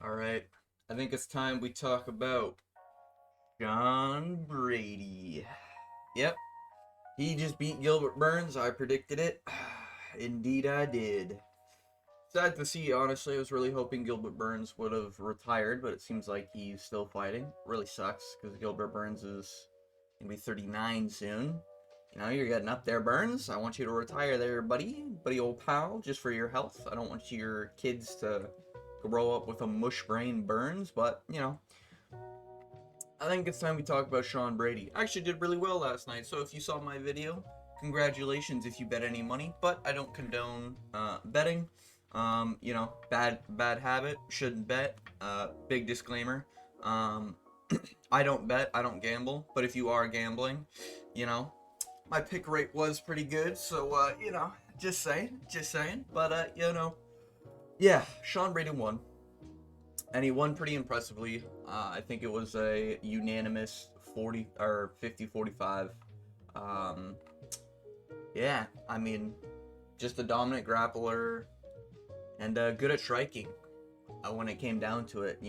Alright, I think it's time we talk about John Brady. Yep, he just beat Gilbert Burns. I predicted it. Indeed, I did. Sad to see, honestly. I was really hoping Gilbert Burns would have retired, but it seems like he's still fighting. Really sucks, because Gilbert Burns is going to be 39 soon. You know, you're getting up there, Burns. I want you to retire there, buddy. Buddy old pal, just for your health. I don't want your kids to grow up with a mush brain Burns, but, I think it's time we talk about Sean Brady. I actually did really well last night, so if you saw my video, congratulations if you bet any money, but I don't condone betting. Bad habit, shouldn't bet. Big disclaimer. Um, I don't bet, I don't gamble, but if you are gambling, you know, my pick rate was pretty good, so, just saying. But, yeah, Sean Brady won. And he won pretty impressively. I think it was a unanimous 40 or 50-45. Um, yeah, I mean, just a dominant grappler and good at striking when it came down to it.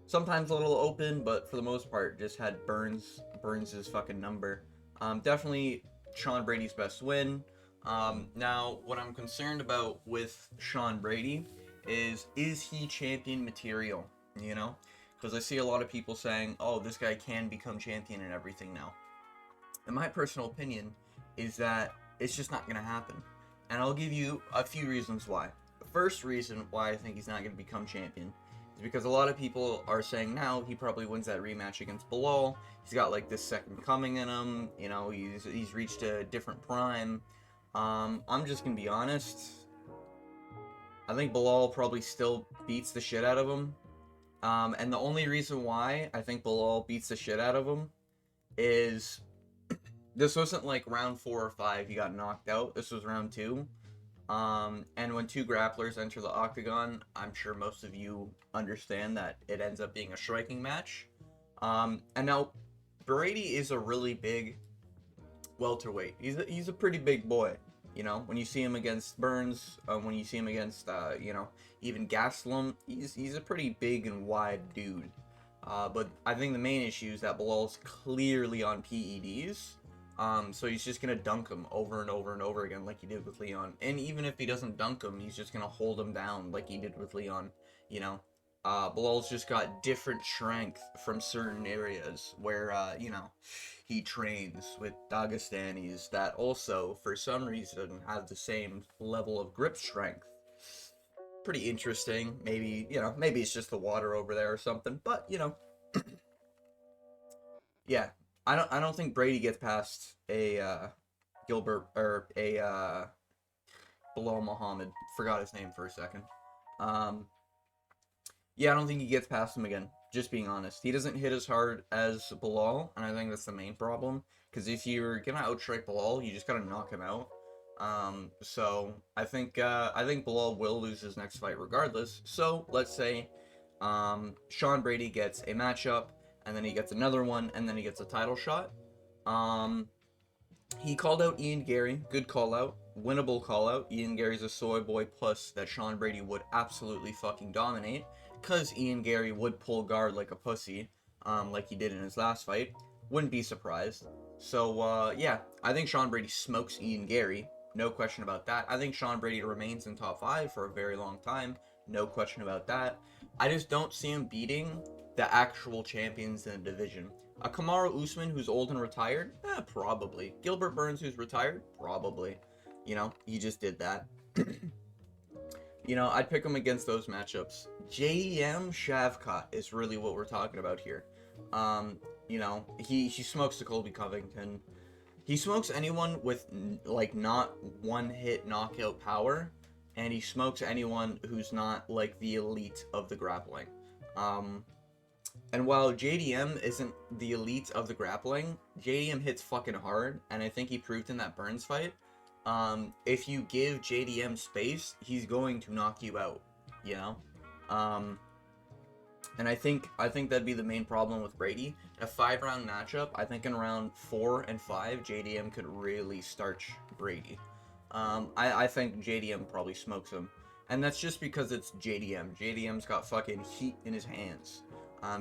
Sometimes a little open, but for the most part, just had Burns' fucking number. Definitely Sean Brady's best win. Now, what I'm concerned about with Sean Brady is he champion material? You know, because I see a lot of people saying, "Oh, this guy can become champion and everything now." And my personal opinion is that it's just not gonna happen. And I'll give you a few reasons why. The first reason why I think he's not gonna become champion is because a lot of people are saying now he probably wins that rematch against Bilal. He's got like this second coming in him. He's reached a different prime. I'm just gonna be honest. I think Bilal probably still beats the shit out of him. And the only reason why I think Bilal beats the shit out of him is this wasn't like round 4 or 5 he got knocked out. This was round 2. And when two grapplers enter the octagon, I'm sure most of you understand that it ends up being a striking match. And now Brady is a really big welterweight. He's a pretty big boy. When you see him against Burns, when you see him against, even Gastelum, he's a pretty big and wide dude. But I think the main issue is that Bilal's clearly on PEDs. So he's just gonna dunk him over and over and over again like he did with Leon. And even if he doesn't dunk him, he's just gonna hold him down like he did with Leon. You know, Bilal's just got different strength from certain areas where he trains with Dagestanis that also, for some reason, have the same level of grip strength. Pretty interesting. Maybe it's just the water over there or something. But yeah, I don't think Brady gets past a Gilbert or a Bilal Muhammad. Forgot his name for a second. Um, yeah, I don't think he gets past him again. Just being honest, he doesn't hit as hard as Bilal, and I think that's the main problem. Because if you're gonna outstrike Bilal, you just gotta knock him out. So I think Bilal will lose his next fight regardless. So let's say Sean Brady gets a matchup, and then he gets another one, and then he gets a title shot. Um, he called out Ian Gary. Good call out. Winnable call out. Ian Gary's a soy boy plus that Sean Brady would absolutely fucking dominate. Because Ian Gary would pull guard like a pussy, like he did in his last fight. Wouldn't be surprised. So, yeah, I think Sean Brady smokes Ian Gary. No question about that. I think Sean Brady remains in top 5 for a very long time. No question about that. I just don't see him beating the actual champions in the division. A Kamaru Usman who's old and retired? Probably. Gilbert Burns who's retired? Probably. He just did that. I'd pick him against those matchups. JM Shavkat is really what we're talking about here. He smokes the Colby Covington. He smokes anyone with like not one hit knockout power, and he smokes anyone who's not like the elite of the grappling. And while JDM isn't the elite of the grappling, JDM hits fucking hard, and I think he proved in that Burns fight. If you give JDM space, he's going to knock you out, you know? And I think that'd be the main problem with Brady. A 5-round matchup, I think in round 4 and 5, JDM could really starch Brady. I think JDM probably smokes him. And that's just because it's JDM. JDM's got fucking heat in his hands.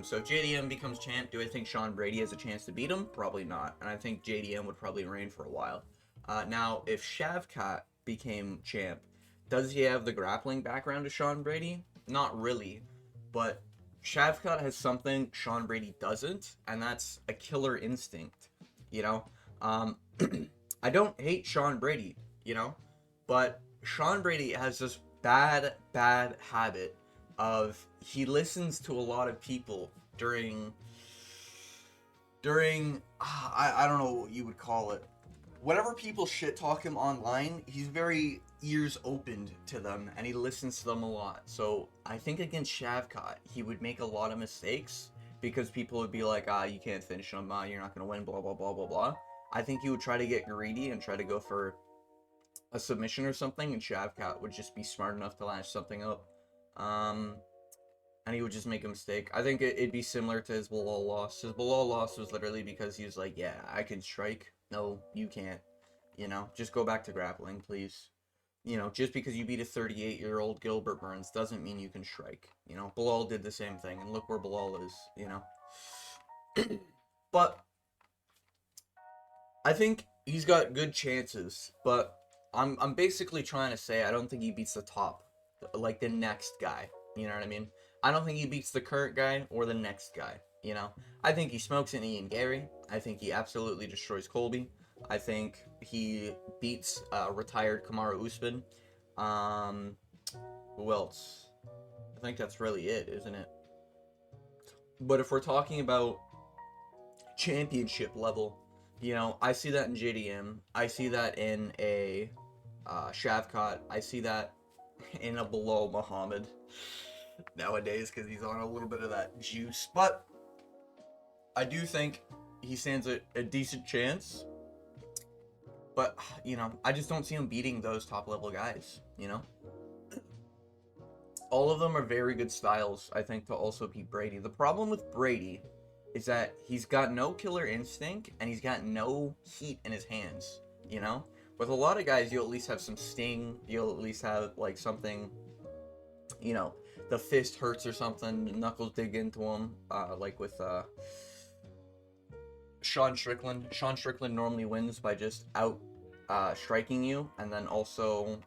So if JDM becomes champ, do I think Sean Brady has a chance to beat him? Probably not. And I think JDM would probably reign for a while. Now, if Shavkat became champ, does he have the grappling background to Sean Brady? Not really. But Shavkat has something Sean Brady doesn't, and that's a killer instinct. You know? Um, I don't hate Sean Brady, you know? But Sean Brady has this bad habit of he listens to a lot of people during I don't know what you would call it. Whatever people shit talk him online, he's very ears opened to them and he listens to them a lot. So I think against Shavkat, he would make a lot of mistakes because people would be like, you can't finish him, you're not gonna win, blah blah blah blah blah. I think he would try to get greedy and try to go for a submission or something, and Shavkat would just be smart enough to lash something up. And he would just make a mistake. I think it'd be similar to his Bilal loss. His Bilal loss was literally because he was like, yeah, I can strike. No, you can't. You know, just go back to grappling, please. You know, just because you beat a 38-year-old Gilbert Burns doesn't mean you can strike. You know, Bilal did the same thing, and look where Bilal is, you know. But I think he's got good chances, but I'm basically trying to say I don't think he beats the top, like the next guy. You know what I mean? I don't think he beats the current guy or the next guy. You know, I think he smokes an Ian Gary. I think he absolutely destroys Colby. I think he beats retired Kamaru Usman. Who else? I think that's really it, isn't it? But if we're talking about championship level, you know, I see that in JDM. I see that in a Shavkat. I see that in a Bilal Muhammad nowadays because he's on a little bit of that juice. But I do think he stands a decent chance. But, you know, I just don't see him beating those top level guys, you know? All of them are very good styles, I think, to also beat Brady. The problem with Brady is that he's got no killer instinct and he's got no heat in his hands, you know? With a lot of guys, you'll at least have some sting, you'll at least have, like, something, you know, the fist hurts or something, the knuckles dig into him, like with, Sean Strickland. Sean Strickland normally wins by just out striking you, and then also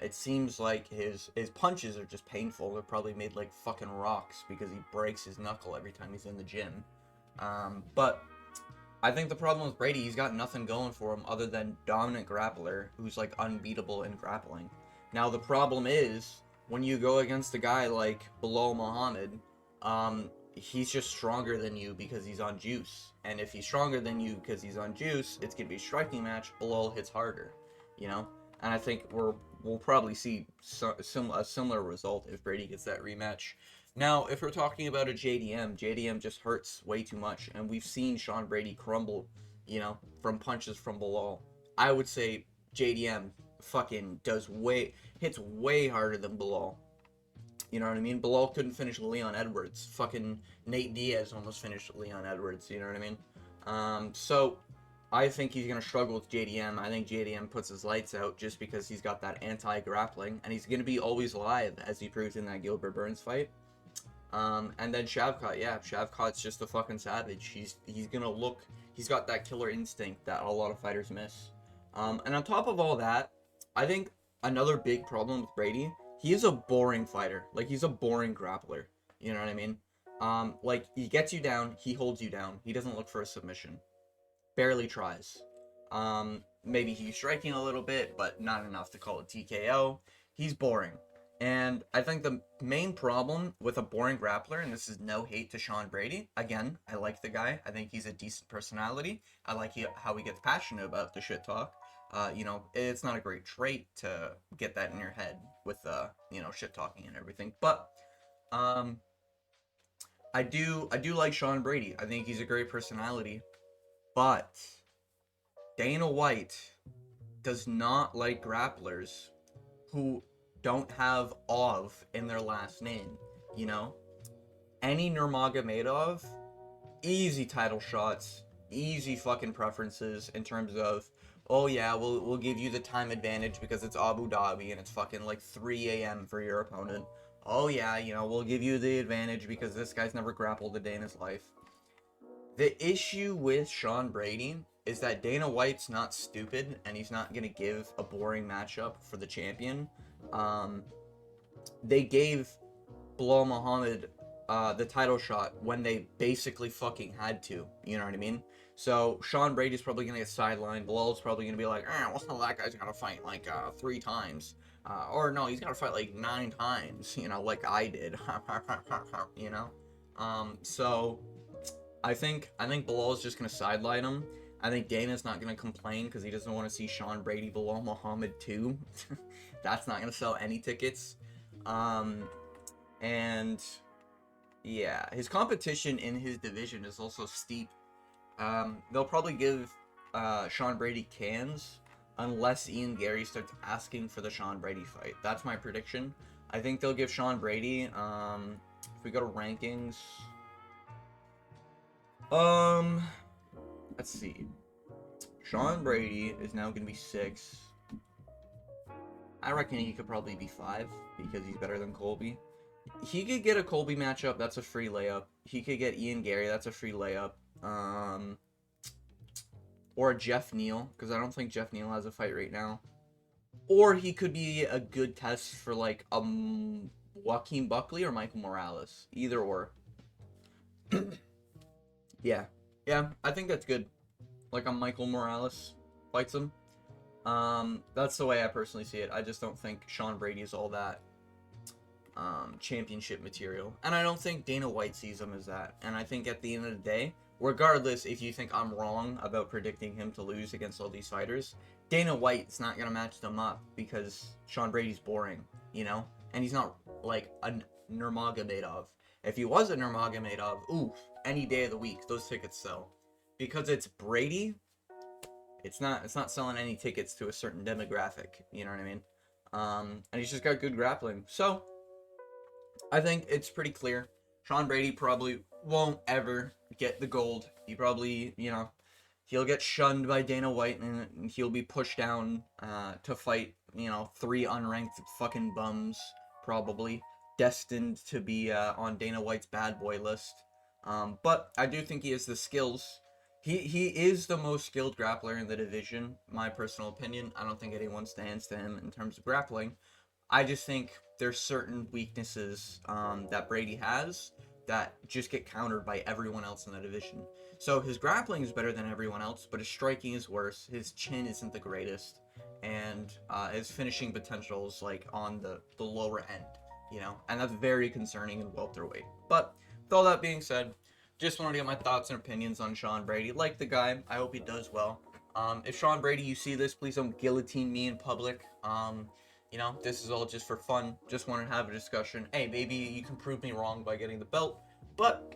it seems like his punches are just painful. They're probably made like fucking rocks because he breaks his knuckle every time he's in the gym. But I think the problem with Brady, he's got nothing going for him other than dominant grappler who's like unbeatable in grappling. Now the problem is when you go against a guy like Bilal Muhammad, he's just stronger than you because he's on juice. And if he's stronger than you because he's on juice, it's gonna be a striking match. Bilal hits harder, you know. And I think we'll probably see a similar result if Brady gets that rematch. Now, if we're talking about a JDM just hurts way too much, and we've seen Sean Brady crumble, you know, from punches from Bilal. I would say JDM fucking hits way harder than Bilal. You know what I mean? Bilal couldn't finish Leon Edwards. Fucking Nate Diaz almost finished Leon Edwards. You know what I mean? So I think he's gonna struggle with JDM. I think JDM puts his lights out just because he's got that anti-grappling, and he's gonna be always live as he proved in that Gilbert Burns fight. And then Shavkat, yeah, Shavkat's just a fucking savage. He's gonna look. He's got that killer instinct that a lot of fighters miss. And on top of all that, I think another big problem with Brady, he is a boring fighter. Like, he's a boring grappler. You know what I mean? Like, he gets you down, he holds you down. He doesn't look for a submission. Barely tries. Maybe he's striking a little bit, but not enough to call it TKO. He's boring. And I think the main problem with a boring grappler, and this is no hate to Sean Brady, again, I like the guy. I think he's a decent personality. I like how he gets passionate about the shit talk. You know, it's not a great trait to get that in your head with, you know, shit talking and everything. But, I do like Sean Brady. I think he's a great personality. But Dana White does not like grapplers who don't have Ov in their last name, you know? Any Nurmagomedov, easy title shots, easy fucking preferences in terms of, oh yeah, we'll give you the time advantage because it's Abu Dhabi and it's fucking like 3 a.m. for your opponent. Oh yeah, you know, we'll give you the advantage because this guy's never grappled a day in his life. The issue with Sean Brady is that Dana White's not stupid and he's not gonna give a boring matchup for the champion. Um, they gave Bilal Muhammad the title shot when they basically fucking had to. You know what I mean? So Sean Brady's probably gonna get sidelined. Bilal's probably gonna be like, well, that guy's gotta fight like 3 times, or no, he's gotta fight like 9 times. You know, like I did. You know. So I think Bilal's just gonna sideline him. I think Dana's not gonna complain because he doesn't want to see Sean Brady Bilal Muhammad 2. That's not gonna sell any tickets. And yeah, his competition in his division is also steep. They'll probably give Sean Brady cans unless Ian Gary starts asking for the Sean Brady fight. That's my prediction. I think they'll give Sean Brady. If we go to rankings, let's see. Sean Brady is now going to be 6. I reckon he could probably be 5 because he's better than Colby. He could get a Colby matchup, that's a free layup. He could get Ian Gary, that's a free layup. Or a Jeff Neal, because I don't think Jeff Neal has a fight right now. Or he could be a good test for like Joaquin Buckley or Michael Morales. Either or. Yeah, I think that's good. Like a Michael Morales fights him. That's the way I personally see it. I just don't think Sean Brady is all that championship material, and I don't think Dana White sees him as that. And I think at the end of the day, regardless if you think I'm wrong about predicting him to lose against all these fighters, Dana White's not gonna match them up because Sean Brady's boring, you know, and he's not like a Nurmagomedov. If he was a Nurmagomedov, ooh, any day of the week those tickets sell. Because it's Brady, it's not selling any tickets to a certain demographic, you know what I mean? And he's just got good grappling. So I think it's pretty clear. Sean Brady probably won't ever get the gold. He probably, you know, he'll get shunned by Dana White and he'll be pushed down to fight, you know, 3 unranked fucking bums, probably. Destined to be on Dana White's bad boy list. But I do think he has the skills. He is the most skilled grappler in the division, my personal opinion. I don't think anyone stands to him in terms of grappling. I just think there's certain weaknesses that Brady has that just get countered by everyone else in the division. So his grappling is better than everyone else, but his striking is worse. His chin isn't the greatest, and his finishing potential is like on the lower end, you know, and that's very concerning in welterweight. But with all that being said, just wanted to get my thoughts and opinions on Sean Brady. Like the guy, I hope he does well. If Sean Brady, you see this, please don't guillotine me in public. You know, this is all just for fun. Just wanted to have a discussion. Hey, maybe you can prove me wrong by getting the belt. But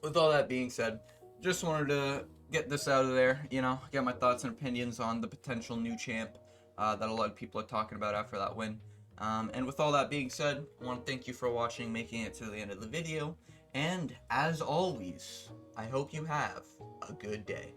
with all that being said, just wanted to get this out of there. You know, get my thoughts and opinions on the potential new champ that a lot of people are talking about after that win. And with all that being said, I want to thank you for watching, making it to the end of the video. And as always, I hope you have a good day.